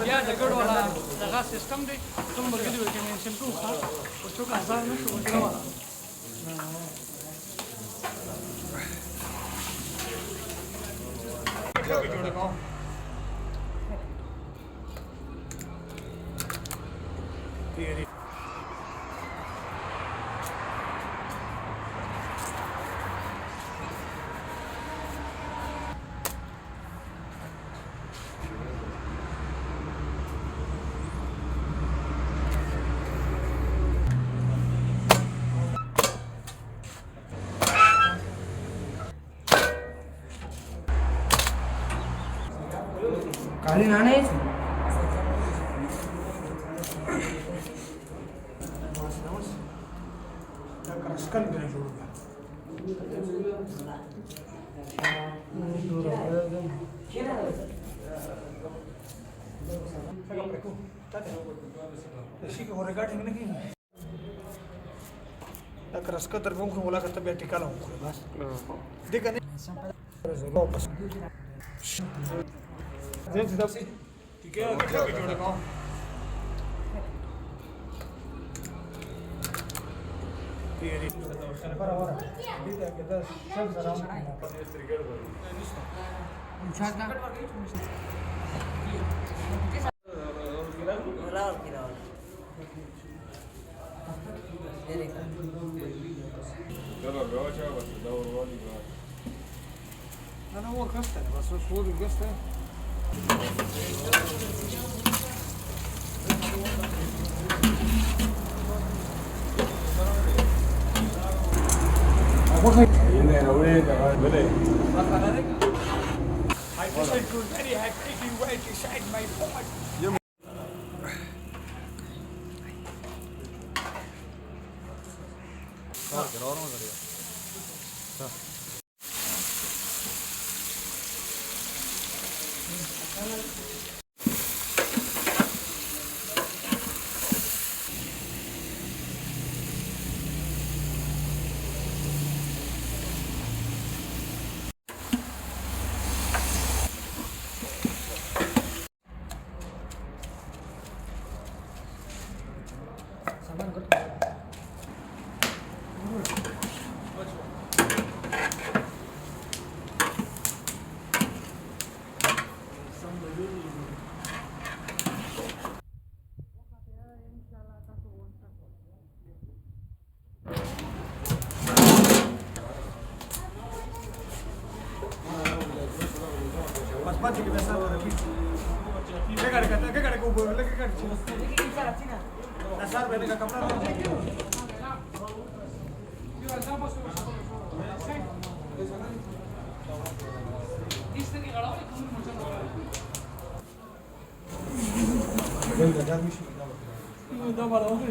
या जगड़ वाला लगा सिस्टम दे तुम बल्कि दे के मैं सिंपल था उसको का आसान है शुरू करने वाला काली नाना है Rasca tergum ko wala ka tabi tikala ko bas. Di ka ni. Bas. Zin sidap. Tikya ke jode ko. Tiri. Para ora. Di ta ke das sab saram. Inshaallah. أنا هو قصته بس هو بالقصته I think it was very hectic in way to side my point. Mati kita sama lagi. Kekar kubur lagi kekar. Nasar benda kamera. Ini dah malam ni.